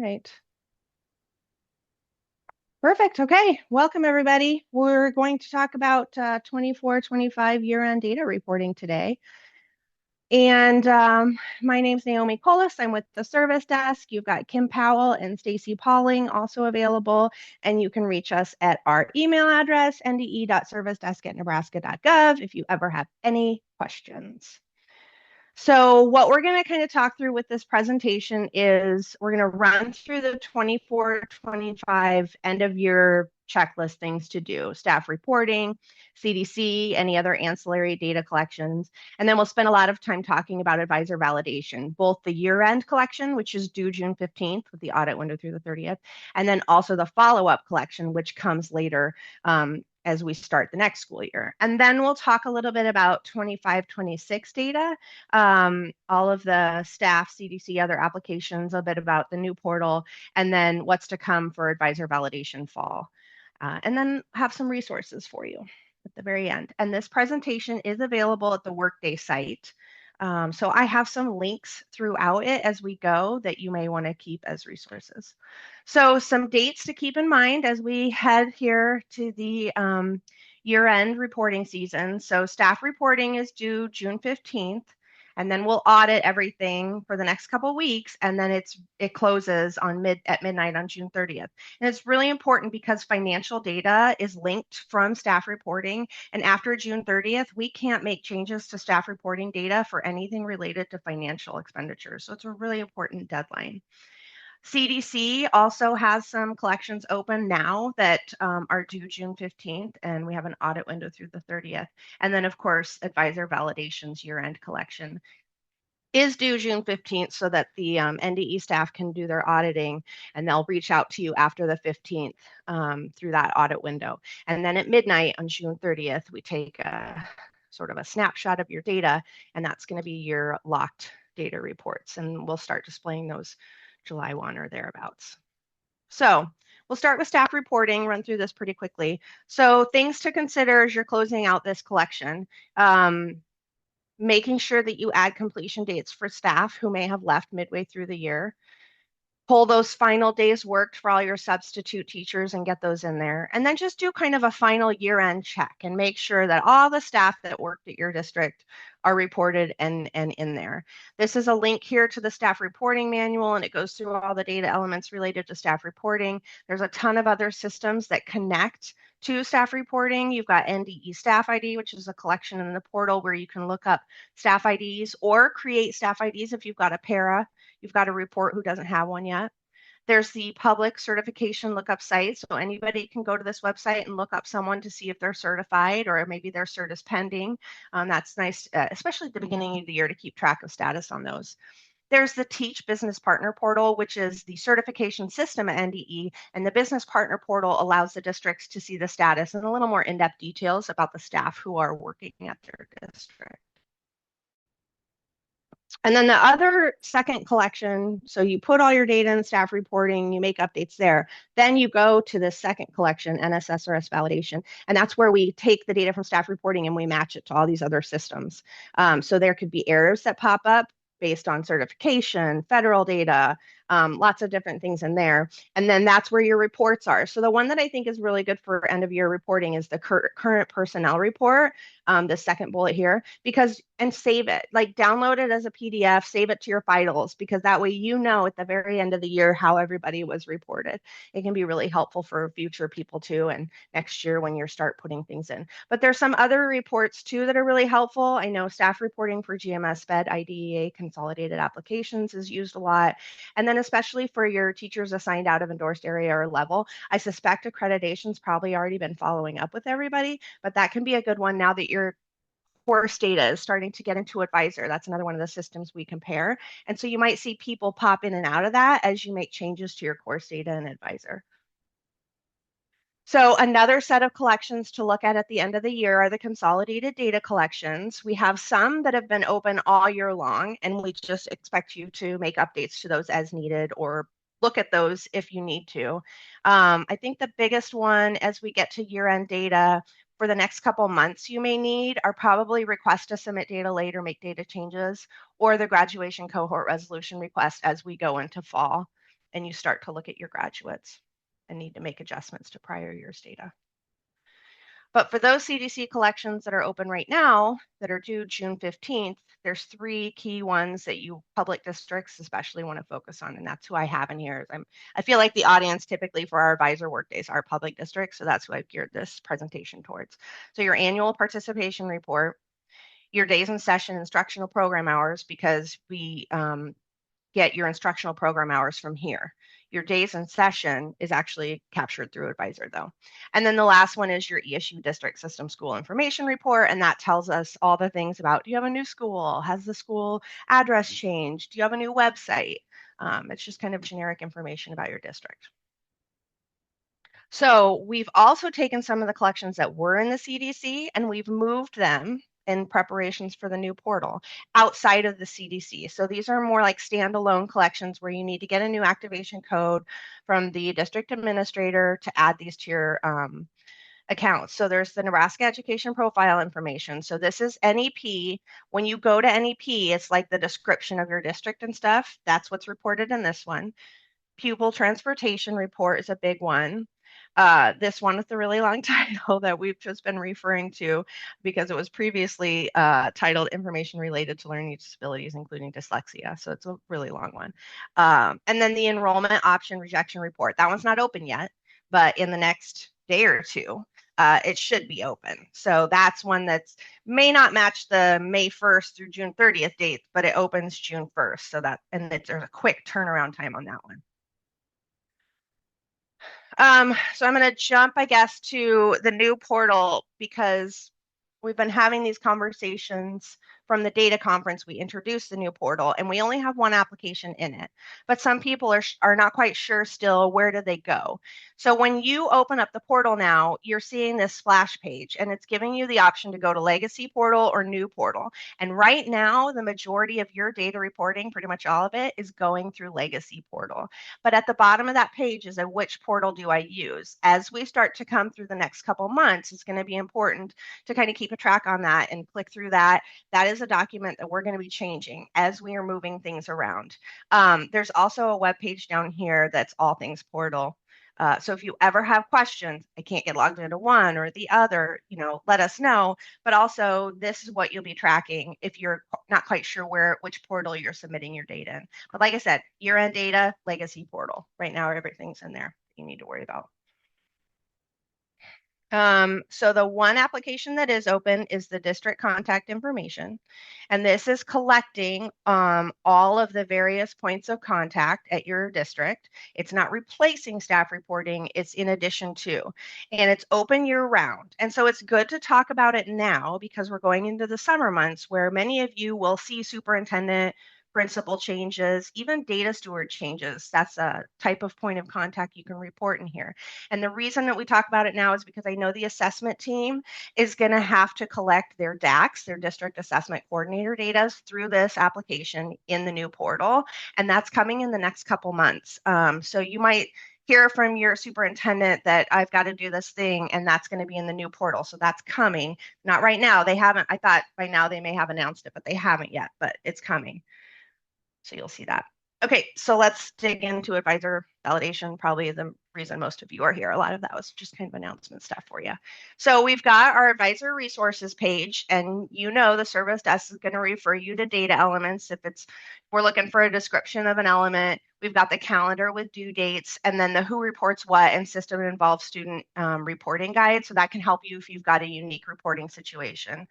right. Perfect. Okay. Welcome, everybody. We're going to talk about 24-25 year-end data reporting today. And my name's Naomi Polis. I'm with the service desk. You've got Kim Powell and Stacy Pauling also available. And you can reach us at our email address, nde.servicedesk@nebraska.gov, if you ever have any questions. So what we're going to kind of talk through with this presentation is we're going to run through the 24-25 end of year checklist things to do, staff reporting, CDC, any other ancillary data collections. And then we'll spend a lot of time talking about advisor validation, both the year-end collection, which is due June 15th with the audit window through the 30th, and then also the follow-up collection, which comes later as we start the next school year. And then we'll talk a little bit about 25-26 data, all of the staff, CDC, other applications, a bit about the new portal, and then what's to come for advisor validation fall. And then have some resources for you at the very end. And this presentation is available at the Workday site. So I have some links throughout it as we go that you may want to keep as resources. So some dates to keep in mind as we head here to the year-end reporting season. So staff reporting is due June 15th. And then we'll audit everything for the next couple of weeks, and then it closes at midnight on June 30th. And it's really important because financial data is linked from staff reporting, and after June 30th, we can't make changes to staff reporting data for anything related to financial expenditures. So it's a really important deadline. CDC also has some collections open now that are due June 15th, and we have an audit window through the 30th. And then, of course, advisor validations year-end collection is due June 15th so that the NDE staff can do their auditing, and they'll reach out to you after the 15th through that audit window. And then at midnight on June 30th, we take sort of a snapshot of your data, and that's going to be your locked data reports. And we'll start displaying those July 1 or thereabouts. So we'll start with staff reporting, run through this pretty quickly. So things to consider as you're closing out this collection. Making sure that you add completion dates for staff who may have left midway through the year. Pull those final days worked for all your substitute teachers and get those in there. And then just do kind of a final year-end check and make sure that all the staff that worked at your district are reported and in there. This is a link here to the staff reporting manual, and it goes through all the data elements related to staff reporting. There's a ton of other systems that connect to staff reporting. You've got NDE Staff ID, which is a collection in the portal where you can look up staff IDs or create staff IDs if you've got a para, you've got a report who doesn't have one yet. There's the public certification lookup site. So anybody can go to this website and look up someone to see if they're certified or maybe their cert is pending. That's nice, especially at the beginning of the year, to keep track of status on those. There's the Teach Business Partner Portal, which is the certification system at NDE, and the Business Partner Portal allows the districts to see the status and a little more in-depth details about the staff who are working at their district. And then the other second collection, so you put all your data in staff reporting, you make updates there. Then you go to the second collection, NSSRS validation, and that's where we take the data from staff reporting and we match it to all these other systems. So there could be errors that pop up based on certification, federal data, lots of different things in there. And then that's where your reports are. So the one that I think is really good for end of year reporting is the current personnel report, the second bullet here, and save it, like download it as a PDF, save it to your vitals, because that way you know at the very end of the year how everybody was reported. It can be really helpful for future people too, and next year when you start putting things in. But there's some other reports too that are really helpful. I know staff reporting for GMS, Fed, IDEA, consolidated applications is used a lot. And then especially for your teachers assigned out of endorsed area or level, I suspect accreditation's probably already been following up with everybody, but that can be a good one now that your course data is starting to get into Advisor. That's another one of the systems we compare. And so you might see people pop in and out of that as you make changes to your course data in Advisor. So another set of collections to look at the end of the year are the consolidated data collections. We have some that have been open all year long, and we just expect you to make updates to those as needed or look at those if you need to. I think the biggest one as we get to year-end data for the next couple months you may need are probably request to submit data late or make data changes, or the graduation cohort resolution request as we go into fall. and you start to look at your graduates and need to make adjustments to prior year's data. But for those CDC collections that are open right now that are due June 15th, there's 3 key ones that you public districts especially want to focus on, and that's who I have in here. I feel like the audience typically for our advisor workdays are public districts, so that's who I've geared this presentation towards. So your annual participation report, your days in session instructional program hours, because we get your instructional program hours from here. Your days in session is actually captured through Advisor though. And then the last one is your ESU District System School Information Report. And that tells us all the things about, do you have a new school? Has the school address changed? Do you have a new website? It's just kind of generic information about your district. So we've also taken some of the collections that were in the CDC and we've moved them in preparations for the new portal outside of the CDC. So these are more like standalone collections where you need to get a new activation code from the district administrator to add these to your accounts. So there's the Nebraska Education Profile information. So this is NEP. When you go to NEP, it's like the description of your district and stuff. That's what's reported in this one. Pupil transportation report is a big one. This one with the really long title that we've just been referring to because it was previously titled Information Related to Learning Disabilities, including Dyslexia. So it's a really long one. And then the enrollment option rejection report. That one's not open yet, but in the next day or two, it should be open. So that's one that's may not match the May 1st through June 30th date, but it opens June 1st. So that, and there's a quick turnaround time on that one. So I'm going to jump, I guess, to the new portal because we've been having these conversations from the data conference. We introduced the new portal and we only have one application in it, but some people are not quite sure still, where do they go? So when you open up the portal now, you're seeing this splash page and it's giving you the option to go to legacy portal or new portal. And right now, the majority of your data reporting, pretty much all of it, is going through legacy portal. But at the bottom of that page is a which portal do I use? As we start to come through the next couple months, it's going to be important to kind of keep a track on that and click through that. That is a document that we're going to be changing as we are moving things around. There's also a web page down here that's all things portal. So if you ever have questions, I can't get logged into one or the other, let us know. But also, this is what you'll be tracking if you're not quite sure which portal you're submitting your data in. But like I said, year-end data, legacy portal. Right now, everything's in there you need to worry about. So the one application that is open is the district contact information. And this is collecting all of the various points of contact at your district. It's not replacing staff reporting, it's in addition to, and it's open year round. And so it's good to talk about it now because we're going into the summer months where many of you will see superintendent principal changes, even data steward changes. That's a type of point of contact you can report in here. And the reason that we talk about it now is because I know the assessment team is going to have to collect their DACs, their district assessment coordinator data through this application in the new portal. And that's coming in the next couple months. So you might hear from your superintendent that I've got to do this thing, and that's going to be in the new portal. So that's coming. Not right now. They haven't. I thought by now they may have announced it, but they haven't yet, but it's coming. So you'll see that. Okay, so let's dig into advisor validation, probably the reason most of you are here. A lot of that was just kind of announcement stuff for you. So we've got our advisor resources page, and the service desk is going to refer you to data elements. If we're looking for a description of an element, we've got the calendar with due dates, and then the who reports what and system involved student reporting guide. So that can help you if you've got a unique reporting situation.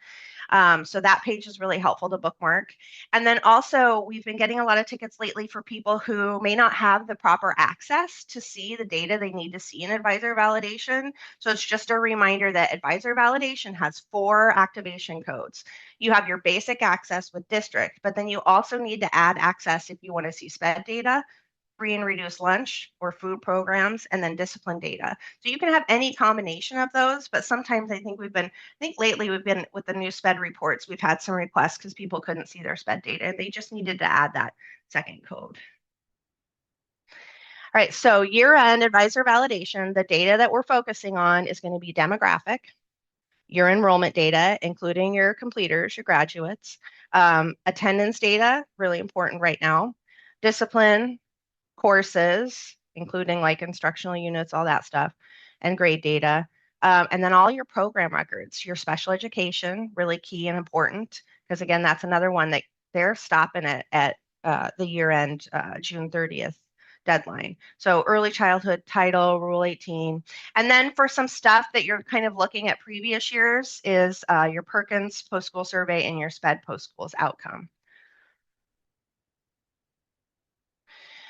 So that page is really helpful to bookmark. And then also, we've been getting a lot of tickets lately for people who may not have the proper access to see the data they need to see in advisor validation. So it's just a reminder that advisor validation has 4 activation codes. You have your basic access with district, but then you also need to add access if you want to see SPED data, free and reduced lunch or food programs, and then discipline data. So you can have any combination of those, but sometimes I think lately we've been with the new SPED reports, we've had some requests because people couldn't see their SPED data. They just needed to add that second code. All right, so year-end advisor validation, the data that we're focusing on is going to be demographic, your enrollment data, including your completers, your graduates, attendance data, really important right now, discipline, courses, including like instructional units, all that stuff, and grade data. And then all your program records, your special education, really key and important, because again, that's another one that they're stopping it at the year end, June 30th deadline. So early childhood title, Rule 18. And then for some stuff that you're kind of looking at previous years is your Perkins post-school survey and your SPED post-schools outcome.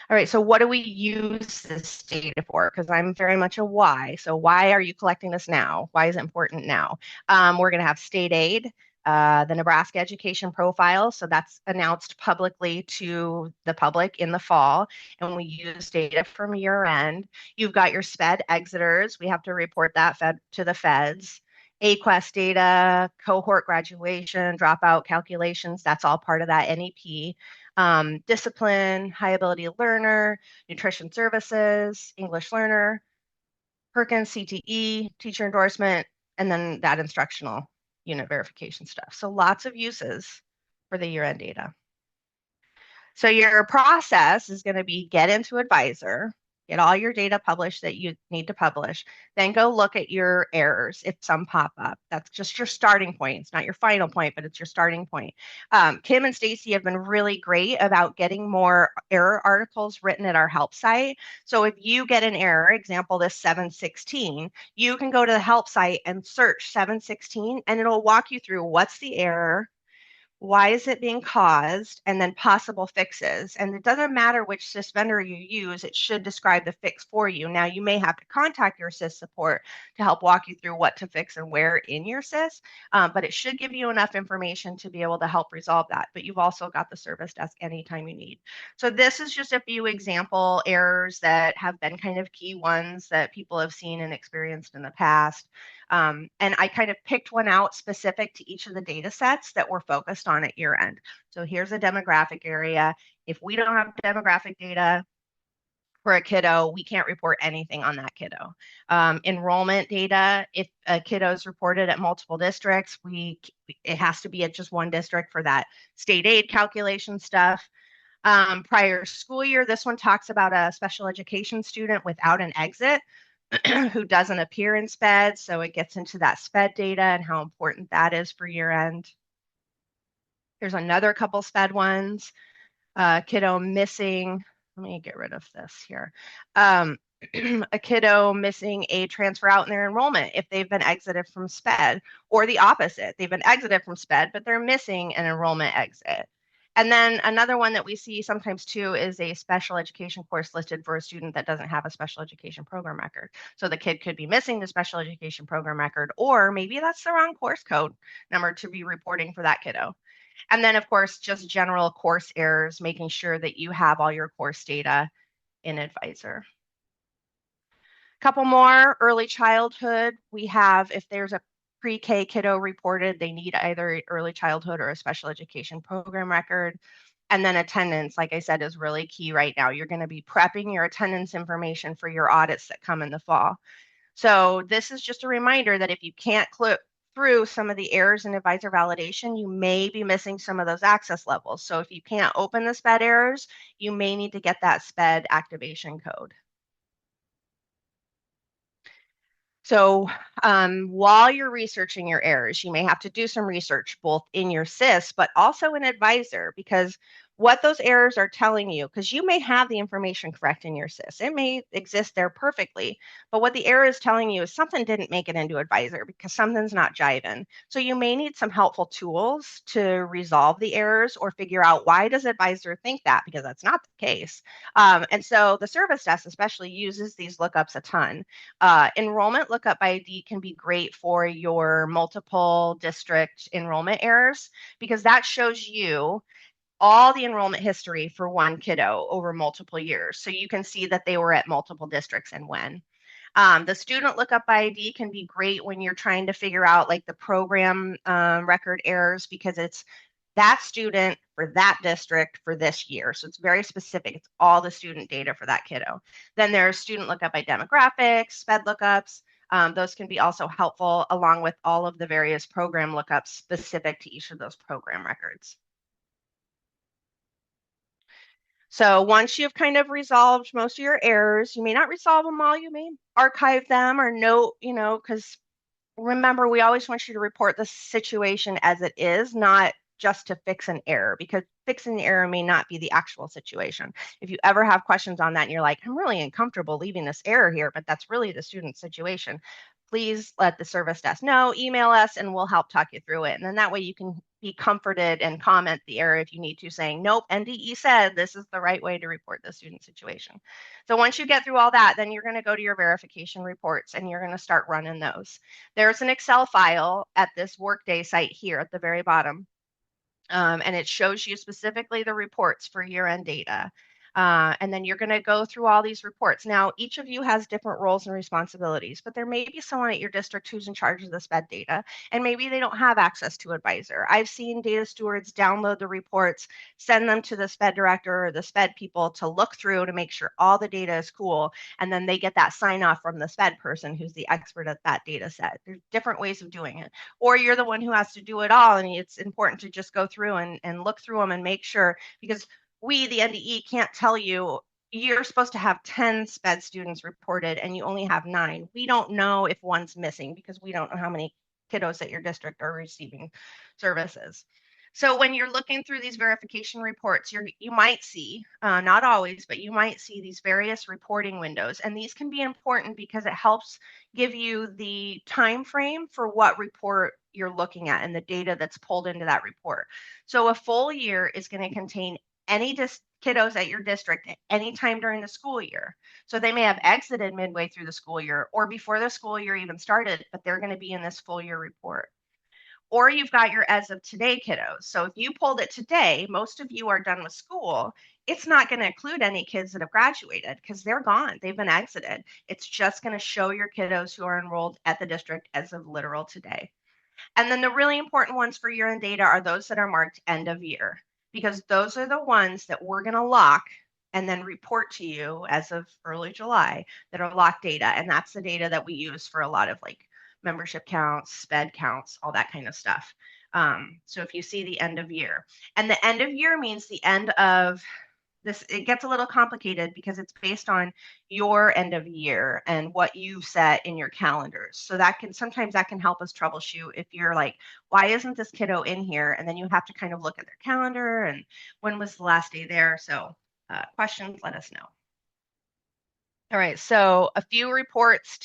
All right, so what do we use this data for? Because I'm very much a why. So why are you collecting this now? Why is it important now? We're going to have state aid, the Nebraska Education Profile. So that's announced publicly to the public in the fall. And we use data from year end. You've got your SPED exiters. We have to report that fed to the feds. AQuest data, cohort graduation, dropout calculations, that's all part of that NEP. Discipline, high ability learner, nutrition services, English learner, Perkins, CTE, teacher endorsement, and then that instructional unit verification stuff. So lots of uses for the year-end data. So your process is going to be get into Advisor, get all your data published that you need to publish, then go look at your errors if some pop up. That's just your starting point. It's not your final point, but it's your starting point. Kim and Stacy have been really great about getting more error articles written at our help site. So if you get an error, example, this 716, you can go to the help site and search 716 and it'll walk you through what's the error, why is it being caused, and then possible fixes. And it doesn't matter which SIS vendor you use, it should describe the fix for you. Now, you may have to contact your SIS support to help walk you through what to fix and where in your SIS, but it should give you enough information to be able to help resolve that. But you've also got the service desk anytime you need. So this is just a few example errors that have been kind of key ones that people have seen and experienced in the past. And I kind of picked one out specific to each of the data sets that we're focused on at year end. So here's a demographic area. If we don't have demographic data for a kiddo, we can't report anything on that kiddo. Enrollment data, if a kiddo is reported at multiple districts, it has to be at just one district for that state aid calculation stuff. Prior school year, this one talks about a special education student without an exit who doesn't appear in SPED. So it gets into that SPED data and how important that is for year end. There's another couple SPED ones. Kiddo missing, let me get rid of this here. A kiddo missing a transfer out in their enrollment if they've been exited from SPED, or the opposite. They've been exited from SPED, but they're missing an enrollment exit. And then another one that we see sometimes too is a special education course listed for a student that doesn't have a special education program record. So the kid could be missing the special education program record, or maybe that's the wrong course code number to be reporting for that kiddo. And then, of course, just general course errors, making sure that you have all your course data in Advisor. Couple more, early childhood. We have, if there's a pre-K kiddo reported, they need either early childhood or a special education program record. And then attendance, like I said, is really key right now. You're going to be prepping your attendance information for your audits that come in the fall. So this is just a reminder that if you can't click through some of the errors in Advisor validation, you may be missing some of those access levels. So if you can't open the SPED errors, you may need to get that SPED activation code. So while you're researching your errors, you may have to do some research both in your SIS, but also in Advisor, because what those errors are telling you, because you may have the information correct in your SIS. It may exist there perfectly, but what the error is telling you is something didn't make it into Advisor because something's not jiving. So you may need some helpful tools to resolve the errors or figure out why does Advisor think that, because that's not the case. And so the service desk especially uses these lookups a ton. Enrollment lookup by ID can be great for your multiple district enrollment errors because that shows you all the enrollment history for one kiddo over multiple years. So you can see that they were at multiple districts and when. The student lookup by ID can be great when you're trying to figure out like the program record errors because it's that student for that district for this year. So it's very specific. It's all the student data for that kiddo. Then there's student lookup by demographics, SPED lookups. Those can be also helpful along with all of the various program lookups specific to each of those program records. So once you've kind of resolved most of your errors, you may not resolve them all, you may archive them or note, because remember, we always want you to report the situation as it is, not just to fix an error, because fixing the error may not be the actual situation. If you ever have questions on that and you're like, I'm really uncomfortable leaving this error here, but that's really the student's situation, please let the service desk know, email us, and we'll help talk you through it. And then that way you can be comforted and comment the error if you need to, saying, nope, NDE said this is the right way to report the student situation. So once you get through all that, then you're going to go to your verification reports and you're going to start running those. There's an Excel file at this Workday site here at the very bottom. And it shows you specifically the reports for year-end data. And then you're going to go through all these reports. Now, each of you has different roles and responsibilities, but there may be someone at your district who's in charge of the SPED data, and maybe they don't have access to Advisor. I've seen data stewards download the reports, send them to the SPED director or the SPED people to look through to make sure all the data is cool, and then they get that sign off from the SPED person who's the expert at that data set. There's different ways of doing it. Or you're the one who has to do it all, and it's important to just go through and look through them and make sure, because we, the NDE, can't tell you you're supposed to have 10 SPED students reported and you only have 9. We don't know if one's missing because we don't know how many kiddos at your district are receiving services. So when you're looking through these verification reports, you might see, not always, but you might see these various reporting windows. And these can be important because it helps give you the time frame for what report you're looking at and the data that's pulled into that report. So a full year is going to contain any kiddos at your district at any time during the school year. So they may have exited midway through the school year or before the school year even started, but they're going to be in this full year report. Or you've got your as of today kiddos. So if you pulled it today, most of you are done with school. It's not going to include any kids that have graduated because they're gone. They've been exited. It's just going to show your kiddos who are enrolled at the district as of literal today. And then the really important ones for year-end data are those that are marked end of year, because those are the ones that we're going to lock and then report to you as of early July that are locked data. And that's the data that we use for a lot of like membership counts, SPED counts, all that kind of stuff. So if you see the end of year, and the end of year means the end of this, it gets a little complicated because it's based on your end of year and what you set in your calendars. So that can sometimes that can help us troubleshoot if you're like, why isn't this kiddo in here? And then you have to kind of look at their calendar and when was the last day there. So questions, let us know. All right, so a few reports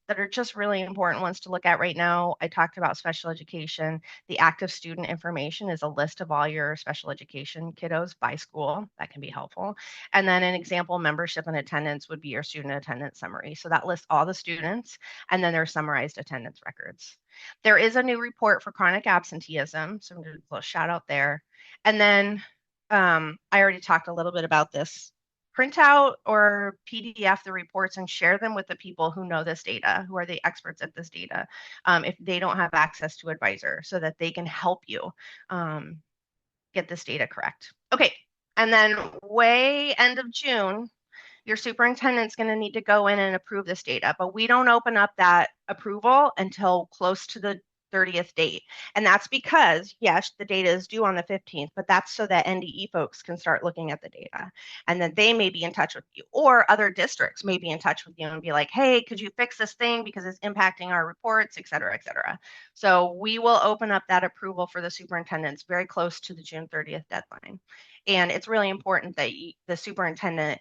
that are just really important ones to look at right now. I talked about special education. The active student information is a list of all your special education kiddos by school. That can be helpful. And then an example membership and attendance would be your student attendance summary. So that lists all the students and then their summarized attendance records. There is a new report for chronic absenteeism. So I'm going to do a little shout out there. And then I already talked a little bit about this. Print out or PDF the reports and share them with the people who know this data, who are the experts at this data, if they don't have access to Advisor, so that they can help you get this data correct. Okay, and then way end of June, your superintendent's going to need to go in and approve this data, but we don't open up that approval until close to the 30th date. And that's because, yes, the data is due on the 15th, but that's so that NDE folks can start looking at the data. And then they may be in touch with you, or other districts may be in touch with you and be like, hey, could you fix this thing because it's impacting our reports, et cetera, et cetera. So we will open up that approval for the superintendents very close to the June 30th deadline. And it's really important that the superintendent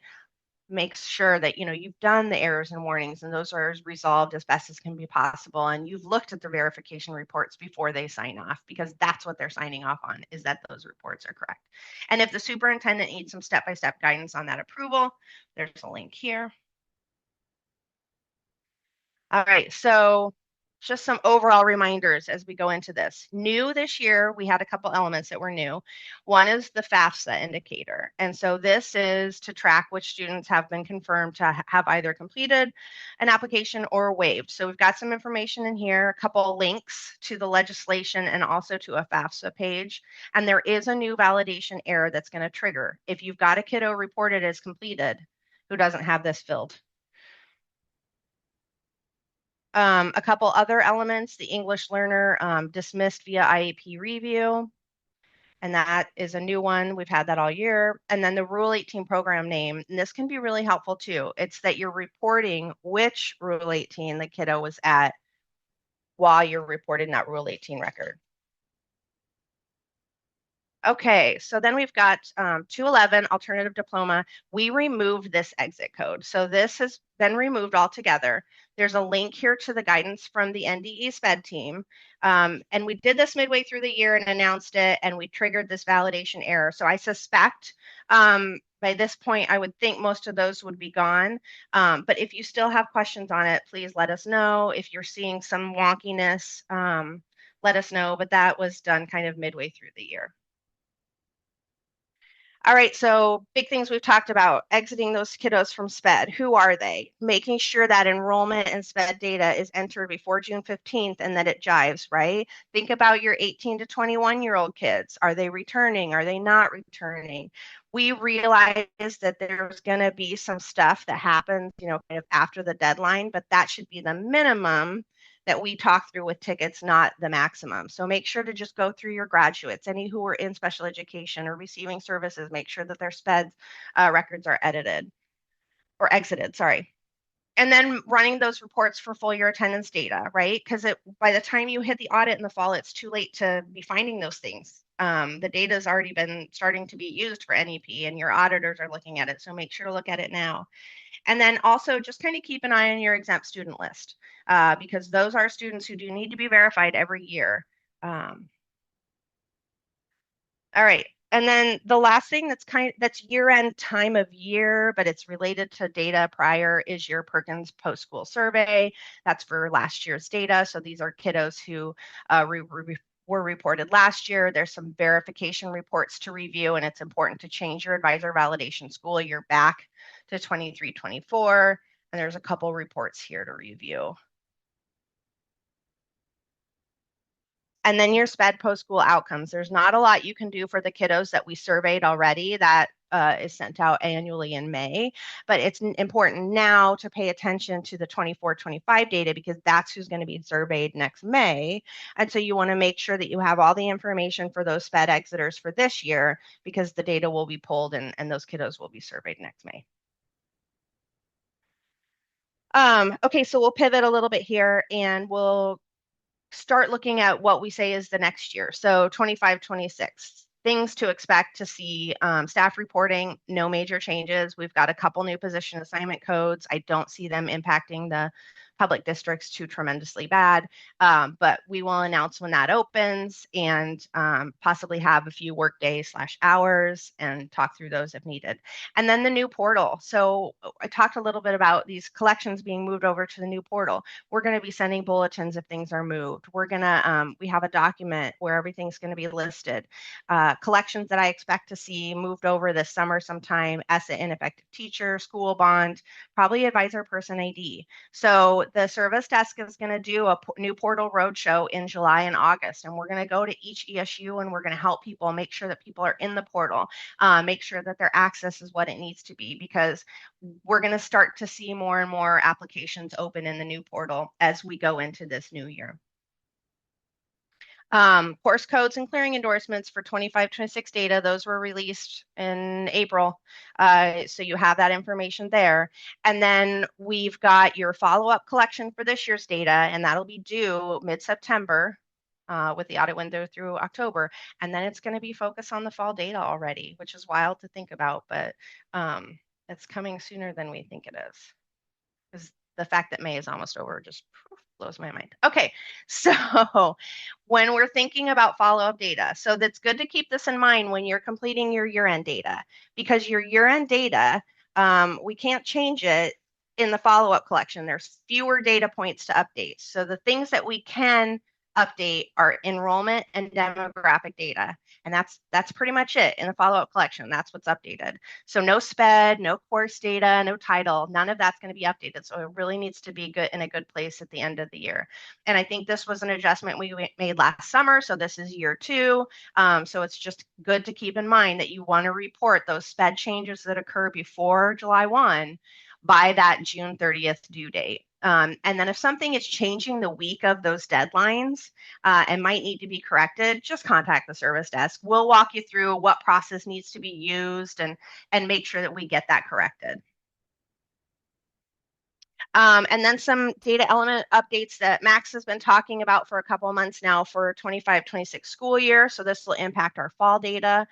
makes sure that you've done the errors and warnings and those are resolved as best as can be possible, and you've looked at the verification reports before they sign off, because that's what they're signing off on, is that those reports are correct. And if the superintendent needs some step-by-step guidance on that approval, there's a link here. All right, so just some overall reminders as we go into this. New this year, we had a couple elements that were new. One is the FAFSA indicator. And so this is to track which students have been confirmed to have either completed an application or waived. So we've got some information in here, a couple links to the legislation and also to a FAFSA page. And there is a new validation error that's going to trigger if you've got a kiddo reported as completed who doesn't have this filled. A couple other elements, the English learner dismissed via IEP review. And that is a new one. We've had that all year. And then the Rule 18 program name, and this can be really helpful too. It's that you're reporting which Rule 18 the kiddo was at while you're reporting that Rule 18 record. Okay, so then we've got 211 alternative diploma. We removed this exit code. So this has been removed altogether. There's a link here to the guidance from the NDE SPED team. And we did this midway through the year and announced it, and we triggered this validation error. So I suspect by this point, I would think most of those would be gone. But if you still have questions on it, please let us know. If you're seeing some wonkiness, let us know. But that was done kind of midway through the year. All right, so big things we've talked about, exiting those kiddos from SPED. Who are they? Making sure that enrollment and SPED data is entered before June 15th and that it jives, right? Think about your 18 to 21-year-old kids. Are they returning? Are they not returning? We realize that there's going to be some stuff that happens, kind of after the deadline, but that should be the minimum that we talk through with tickets, not the maximum. So make sure to just go through your graduates, any who are in special education or receiving services, make sure that their SPED records are edited or exited, sorry. And then running those reports for full year attendance data, right? Because by the time you hit the audit in the fall, it's too late to be finding those things. The data has already been starting to be used for NEP and your auditors are looking at it. So make sure to look at it now. And then also just kind of keep an eye on your exempt student list because those are students who do need to be verified every year. All right. And then the last thing that's year-end time of year, but it's related to data prior is your Perkins post-school survey. That's for last year's data. So these are kiddos who were reported last year. There's some verification reports to review, and it's important to change your advisor validation school year back to 23-24. And there's a couple reports here to review. And then your SPED post-school outcomes. There's not a lot you can do for the kiddos that we surveyed already. That is sent out annually in May, but it's important now to pay attention to the 24-25 data because that's who's going to be surveyed next May. And so you want to make sure that you have all the information for those SPED exiters for this year because the data will be pulled and those kiddos will be surveyed next May. Okay, so we'll pivot a little bit here and we'll start looking at what we say is the next year. So 25-26, things to expect to see, staff reporting, no major changes. We've got a couple new position assignment codes. I don't see them impacting the public districts too tremendously bad, but we will announce when that opens and possibly have a few work days / hours and talk through those if needed. And then the new portal. So I talked a little bit about these collections being moved over to the new portal. We're going to be sending bulletins if things are moved. We're going to, we have a document where everything's going to be listed. Collections that I expect to see moved over this summer sometime, ESSA ineffective teacher, school bond, probably advisor person ID. So the service desk is going to do a new portal roadshow in July and August, and we're going to go to each ESU and we're going to help people make sure that people are in the portal, make sure that their access is what it needs to be, because we're going to start to see more and more applications open in the new portal as we go into this new year. Course codes and clearing endorsements for 25-26 data, those were released in April. So you have that information there. And then we've got your follow-up collection for this year's data, and that'll be due mid-September with the audit window through October. And then it's going to be focused on the fall data already, which is wild to think about, but it's coming sooner than we think it is. Because the fact that May is almost over just blows my mind. Okay, so when we're thinking about follow-up data, so that's good to keep this in mind when you're completing your year-end data, because your year-end data, we can't change it in the follow-up collection. There's fewer data points to update. So the things that we can update are enrollment and demographic data. And that's pretty much it in the follow-up collection. That's what's updated. So no SPED, no course data, no title, none of that's going to be updated. So it really needs to be good in a good place at the end of the year. And I think this was an adjustment we made last summer. So this is year 2. So it's just good to keep in mind that you want to report those SPED changes that occur before July 1 by that June 30th due date. And then if something is changing the week of those deadlines and might need to be corrected, just contact the service desk. We'll walk you through what process needs to be used and make sure that we get that corrected. And then some data element updates that Max has been talking about for a couple of months now for 25-26 school year. So this will impact our fall data.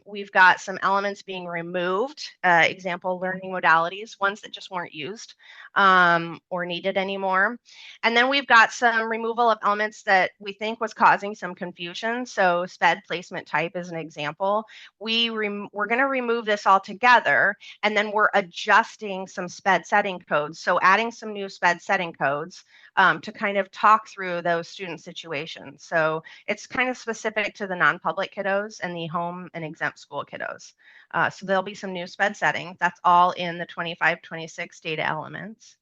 We've got some elements being removed, example, learning modalities, ones that just weren't used or needed anymore. And then we've got some removal of elements that we think was causing some confusion. So SPED placement type is an example. We're going to remove this altogether, and then we're adjusting some SPED setting codes. So adding some new SPED setting codes to kind of talk through those student situations. So it's kind of specific to the non-public kiddos and the home and exempt school kiddos. So there'll be some new SPED settings. That's all in the 25-26 data elements.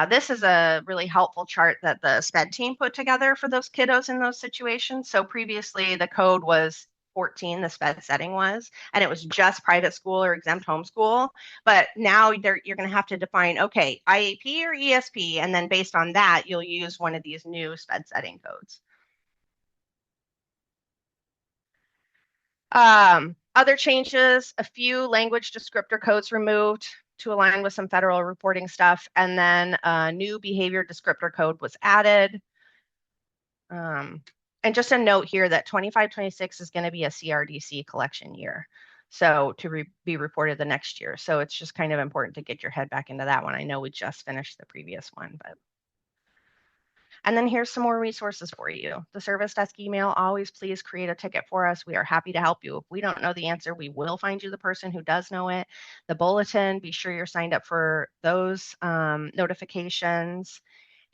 This is a really helpful chart that the SPED team put together for those kiddos in those situations. So previously the code was 14, the SPED setting was, and it was just private school or exempt homeschool. But now you're going to have to define, okay, IEP or ESP, and then based on that, you'll use one of these new SPED setting codes. Other changes, a few language descriptor codes removed to align with some federal reporting stuff, and then a new behavior descriptor code was added. And just a note here that 25-26 is going to be a CRDC collection year. So to be reported the next year. So it's just kind of important to get your head back into that one. I know we just finished the previous one, but. And then here's some more resources for you. The service desk email, always please create a ticket for us. We are happy to help you. If we don't know the answer, we will find you the person who does know it. The bulletin, be sure you're signed up for those notifications.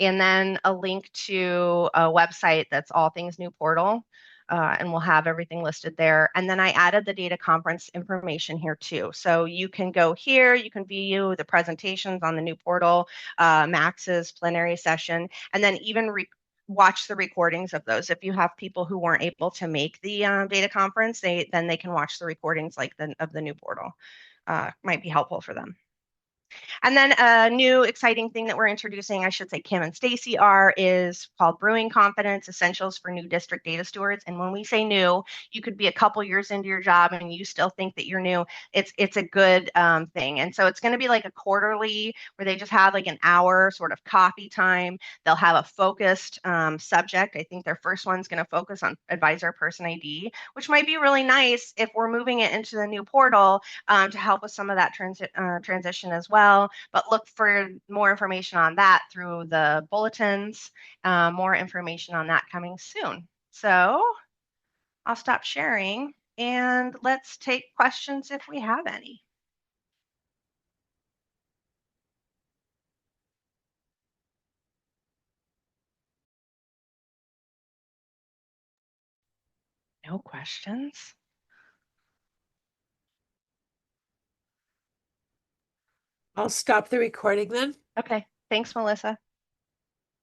And then a link to a website that's all things new portal. And we'll have everything listed there. And then I added the data conference information here too. So you can go here, you can view the presentations on the new portal, Max's plenary session, and then even watch the recordings of those. If you have people who weren't able to make the data conference, then they can watch the recordings of the new portal. Might be helpful for them. And then a new exciting thing that we're introducing, I should say Kim and Stacy are, is called Brewing Confidence, Essentials for New District Data Stewards. And when we say new, you could be a couple years into your job and you still think that you're new. It's a good thing. And so it's going to be like a quarterly where they just have like an hour sort of coffee time. They'll have a focused subject. I think their first one's going to focus on advisor person ID, which might be really nice if we're moving it into the new portal to help with some of that transition as well. But look for more information on that through the bulletins, more information on that coming soon. So I'll stop sharing and let's take questions if we have any. No questions? I'll stop the recording then. Okay, thanks, Melissa.